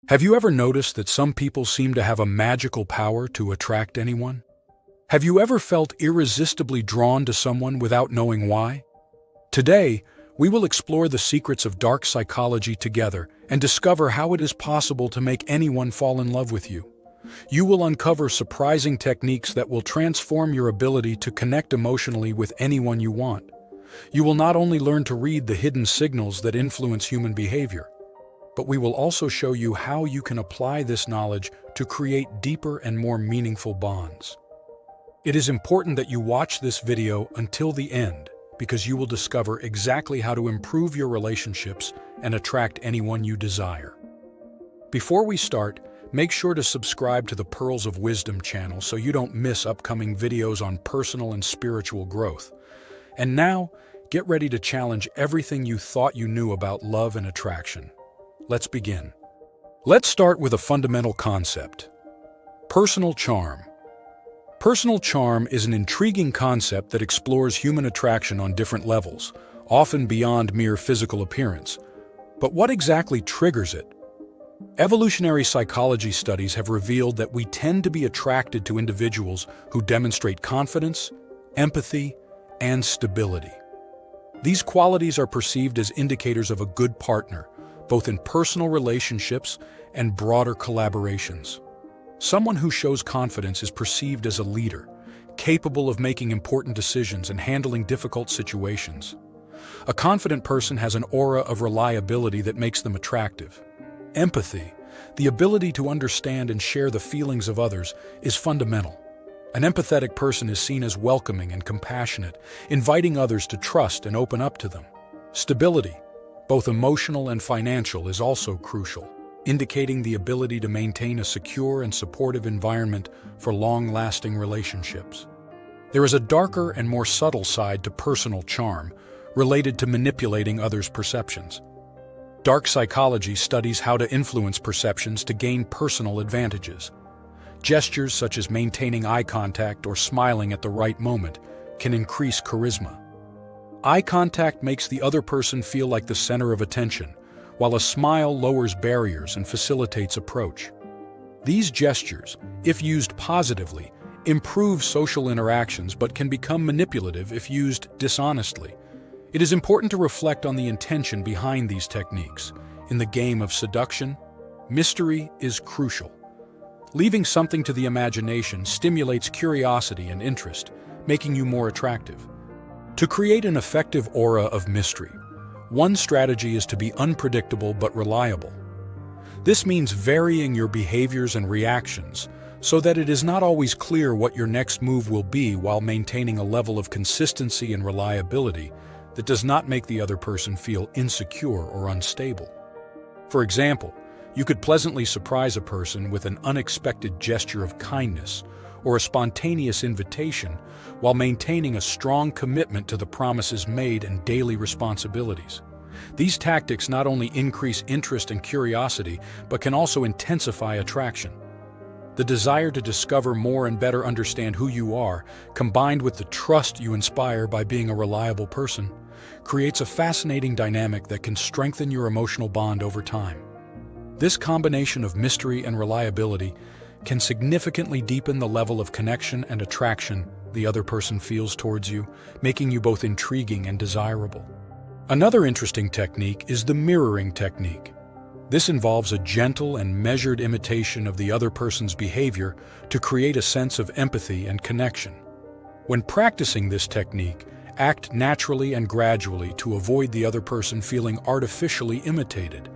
Have you ever noticed that some people seem to have a magical power to attract anyone? Have you ever felt irresistibly drawn to someone without knowing why? Today, we will explore the secrets of dark psychology together and discover how it is possible to make anyone fall in love with you. You will uncover surprising techniques that will transform your ability to connect emotionally with anyone you want. You will not only learn to read the hidden signals that influence human behavior, but we will also show you how you can apply this knowledge to create deeper and more meaningful bonds. It is important that you watch this video until the end, because you will discover exactly how to improve your relationships and attract anyone you desire. Before we start, make sure to subscribe to the Pearls of Wisdom channel so you don't miss upcoming videos on personal and spiritual growth. And now, get ready to challenge everything you thought you knew about love and attraction. Let's begin. Let's start with a fundamental concept: personal charm. Personal charm is an intriguing concept that explores human attraction on different levels, often beyond mere physical appearance. But what exactly triggers it? Evolutionary psychology studies have revealed that we tend to be attracted to individuals who demonstrate confidence, empathy, and stability. These qualities are perceived as indicators of a good partner, both in personal relationships and broader collaborations. Someone who shows confidence is perceived as a leader, capable of making important decisions and handling difficult situations. A confident person has an aura of reliability that makes them attractive. Empathy, the ability to understand and share the feelings of others, is fundamental. An empathetic person is seen as welcoming and compassionate, inviting others to trust and open up to them. Stability, both emotional and financial, is also crucial, indicating the ability to maintain a secure and supportive environment for long-lasting relationships. There is a darker and more subtle side to personal charm, related to manipulating others' perceptions. Dark psychology studies how to influence perceptions to gain personal advantages. Gestures such as maintaining eye contact or smiling at the right moment can increase charisma. Eye contact makes the other person feel like the center of attention, while a smile lowers barriers and facilitates approach. These gestures, if used positively, improve social interactions but can become manipulative if used dishonestly. It is important to reflect on the intention behind these techniques. In the game of seduction, mystery is crucial. Leaving something to the imagination stimulates curiosity and interest, making you more attractive. To create an effective aura of mystery, one strategy is to be unpredictable but reliable. This means varying your behaviors and reactions so that it is not always clear what your next move will be, while maintaining a level of consistency and reliability that does not make the other person feel insecure or unstable. For example, you could pleasantly surprise a person with an unexpected gesture of kindness or a spontaneous invitation, while maintaining a strong commitment to the promises made and daily responsibilities. These tactics not only increase interest and curiosity, but can also intensify attraction. The desire to discover more and better understand who you are, combined with the trust you inspire by being a reliable person, creates a fascinating dynamic that can strengthen your emotional bond over time. This combination of mystery and reliability can significantly deepen the level of connection and attraction the other person feels towards you, making you both intriguing and desirable. Another interesting technique is the mirroring technique. This involves a gentle and measured imitation of the other person's behavior to create a sense of empathy and connection. When practicing this technique, act naturally and gradually to avoid the other person feeling artificially imitated.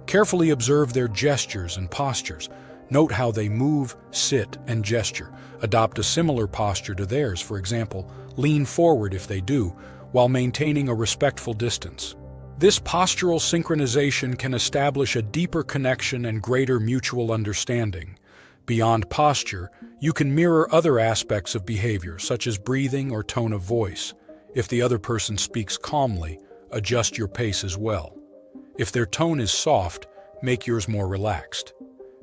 Carefully observe their gestures and postures. Note how they move, sit, and gesture. Adopt a similar posture to theirs, for example, lean forward if they do, while maintaining a respectful distance. This postural synchronization can establish a deeper connection and greater mutual understanding. Beyond posture, you can mirror other aspects of behavior, such as breathing or tone of voice. If the other person speaks calmly, adjust your pace as well. If their tone is soft, make yours more relaxed.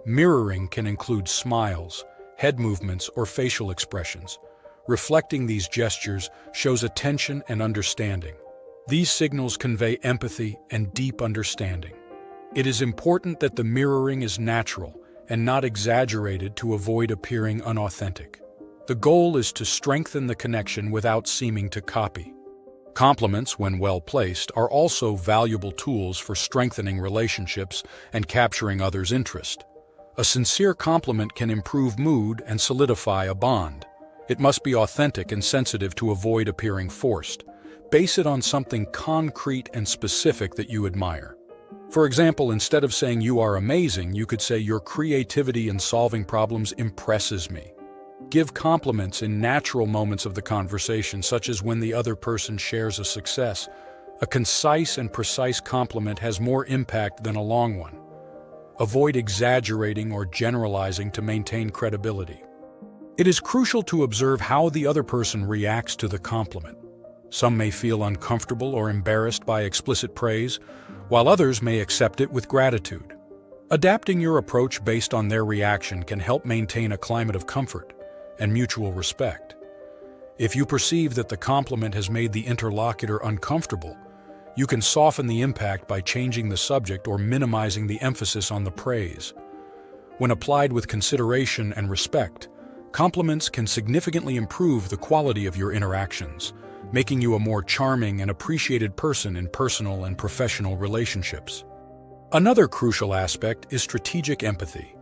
Mirroring can include smiles, head movements, or facial expressions. Reflecting these gestures shows attention and understanding. These signals convey empathy and deep understanding. It is important that the mirroring is natural and not exaggerated to avoid appearing unauthentic. The goal is to strengthen the connection without seeming to copy. Compliments, when well placed, are also valuable tools for strengthening relationships and capturing others' interest. A sincere compliment can improve mood and solidify a bond. It must be authentic and sensitive to avoid appearing forced. Base it on something concrete and specific that you admire. For example, instead of saying "you are amazing," you could say "your creativity in solving problems impresses me." Give compliments in natural moments of the conversation, such as when the other person shares a success. A concise and precise compliment has more impact than a long one. Avoid exaggerating or generalizing to maintain credibility. It is crucial to observe how the other person reacts to the compliment. Some may feel uncomfortable or embarrassed by explicit praise, while others may accept it with gratitude. Adapting your approach based on their reaction can help maintain a climate of comfort and mutual respect. If you perceive that the compliment has made the interlocutor uncomfortable, you can soften the impact by changing the subject or minimizing the emphasis on the praise. When applied with consideration and respect, compliments can significantly improve the quality of your interactions, making you a more charming and appreciated person in personal and professional relationships. Another crucial aspect is strategic empathy.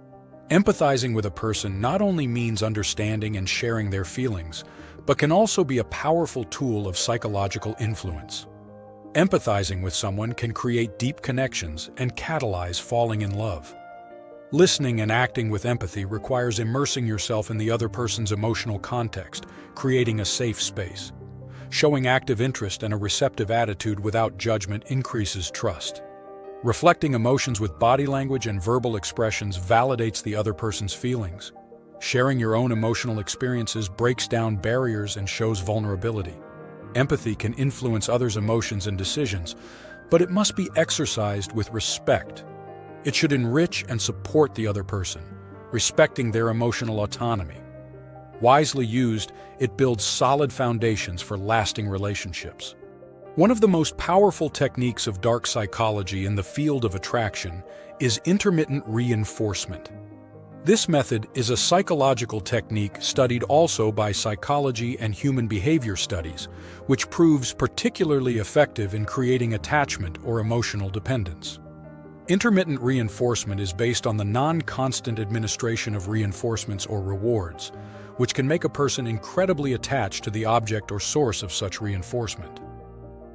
Empathizing with a person not only means understanding and sharing their feelings, but can also be a powerful tool of psychological influence. Empathizing with someone can create deep connections and catalyze falling in love. Listening and acting with empathy requires immersing yourself in the other person's emotional context, creating a safe space. Showing active interest and a receptive attitude without judgment increases trust. Reflecting emotions with body language and verbal expressions validates the other person's feelings. Sharing your own emotional experiences breaks down barriers and shows vulnerability. Empathy can influence others' emotions and decisions, but it must be exercised with respect. It should enrich and support the other person, respecting their emotional autonomy. Wisely used, it builds solid foundations for lasting relationships. One of the most powerful techniques of dark psychology in the field of attraction is intermittent reinforcement. This method is a psychological technique studied also by psychology and human behavior studies, which proves particularly effective in creating attachment or emotional dependence. Intermittent reinforcement is based on the non-constant administration of reinforcements or rewards, which can make a person incredibly attached to the object or source of such reinforcement.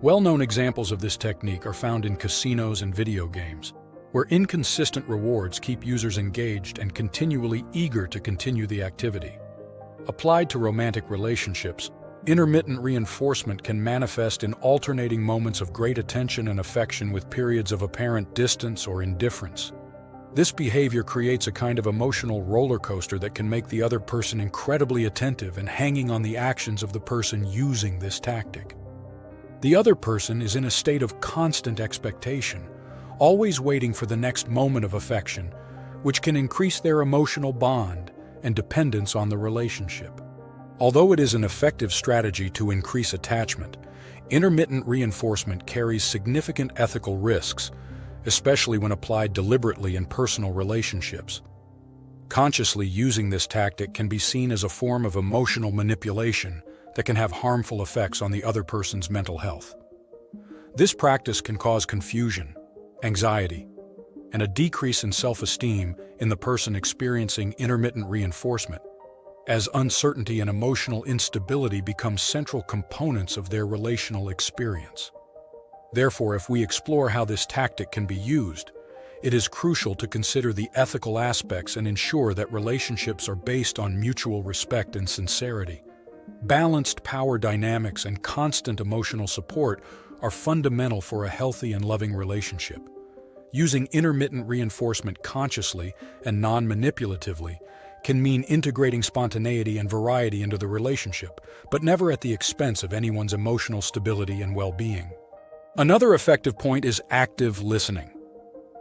Well-known examples of this technique are found in casinos and video games, where inconsistent rewards keep users engaged and continually eager to continue the activity. Applied to romantic relationships, intermittent reinforcement can manifest in alternating moments of great attention and affection with periods of apparent distance or indifference. This behavior creates a kind of emotional roller coaster that can make the other person incredibly attentive and hanging on the actions of the person using this tactic. The other person is in a state of constant expectation, always waiting for the next moment of affection, which can increase their emotional bond and dependence on the relationship. Although it is an effective strategy to increase attachment, intermittent reinforcement carries significant ethical risks, especially when applied deliberately in personal relationships. Consciously using this tactic can be seen as a form of emotional manipulation that can have harmful effects on the other person's mental health. This practice can cause confusion, anxiety, and a decrease in self-esteem in the person experiencing intermittent reinforcement, as uncertainty and emotional instability become central components of their relational experience. Therefore, if we explore how this tactic can be used, it is crucial to consider the ethical aspects and ensure that relationships are based on mutual respect and sincerity. Balanced power dynamics and constant emotional support are fundamental for a healthy and loving relationship. Using intermittent reinforcement consciously and non-manipulatively can mean integrating spontaneity and variety into the relationship, but never at the expense of anyone's emotional stability and well-being. Another effective point is active listening.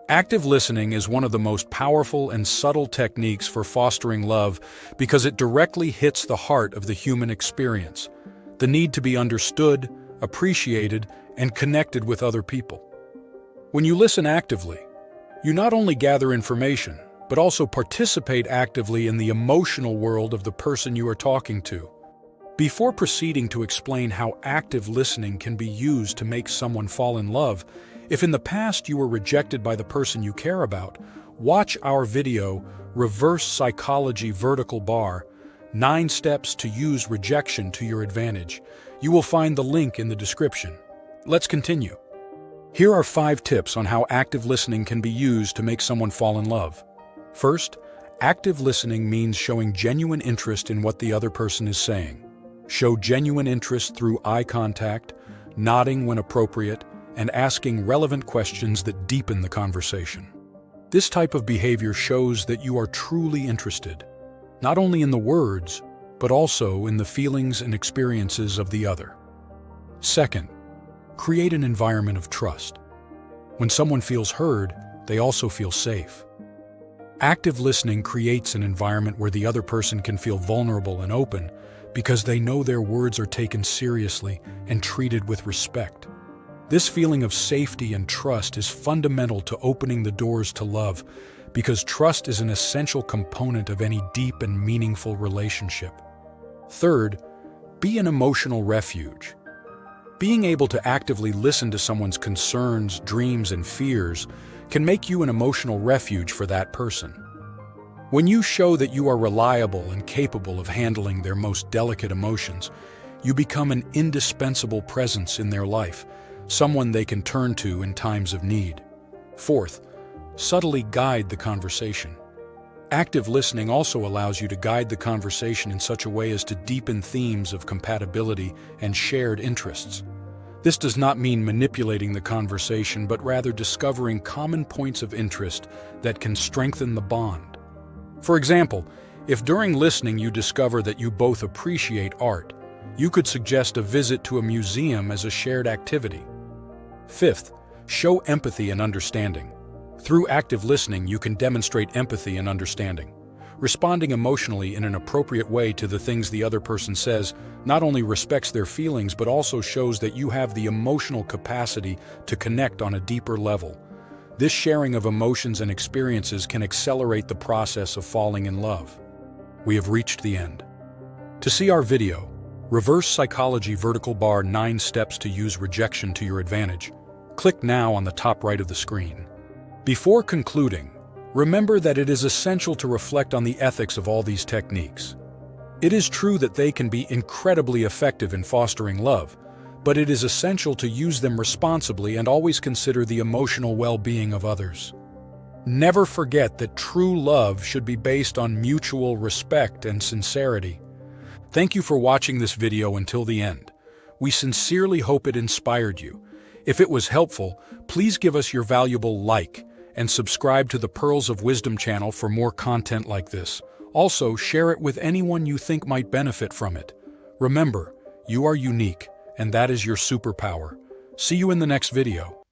Active listening is one of the most powerful and subtle techniques for fostering love because it directly hits the heart of the human experience, the need to be understood, appreciated, and connected with other people. When you listen actively, You not only gather information, but also participate actively in the emotional world of the person you are talking to. Before proceeding to explain how active listening can be used to make someone fall in love, if in the past you were rejected by the person you care about, watch our video, Reverse Psychology Vertical Bar, 9 Steps to Use Rejection to Your Advantage. You will find the link in the description. Let's continue. Here are 5 tips on how active listening can be used to make someone fall in love. First, active listening means showing genuine interest in what the other person is saying. Show genuine interest through eye contact, nodding when appropriate, and asking relevant questions that deepen the conversation. This type of behavior shows that you are truly interested, not only in the words, but also in the feelings and experiences of the other. Second, create an environment of trust. When someone feels heard, they also feel safe. Active listening creates an environment where the other person can feel vulnerable and open because they know their words are taken seriously and treated with respect. This feeling of safety and trust is fundamental to opening the doors to love because trust is an essential component of any deep and meaningful relationship. Third, be an emotional refuge. Being able to actively listen to someone's concerns, dreams, and fears can make you an emotional refuge for that person. When you show that you are reliable and capable of handling their most delicate emotions, you become an indispensable presence in their life, someone they can turn to in times of need. Fourth, subtly guide the conversation. Active listening also allows you to guide the conversation in such a way as to deepen themes of compatibility and shared interests. This does not mean manipulating the conversation, but rather discovering common points of interest that can strengthen the bond. For example, if during listening you discover that you both appreciate art, you could suggest a visit to a museum as a shared activity. Fifth, show empathy and understanding. Through active listening, you can demonstrate empathy and understanding. Responding emotionally in an appropriate way to the things the other person says not only respects their feelings but also shows that you have the emotional capacity to connect on a deeper level. This sharing of emotions and experiences can accelerate the process of falling in love. We have reached the end. To see our video, Reverse Psychology Vertical Bar 9 Steps to Use Rejection to Your Advantage, click now on the top right of the screen. Before concluding, remember that it is essential to reflect on the ethics of all these techniques. It is true that they can be incredibly effective in fostering love, but it is essential to use them responsibly and always consider the emotional well-being of others. Never forget that true love should be based on mutual respect and sincerity. Thank you for watching this video until the end. We sincerely hope it inspired you. If it was helpful, please give us your valuable like and subscribe to the Pearls of Wisdom channel for more content like this. Also, share it with anyone you think might benefit from it. Remember, you are unique, and that is your superpower. See you in the next video.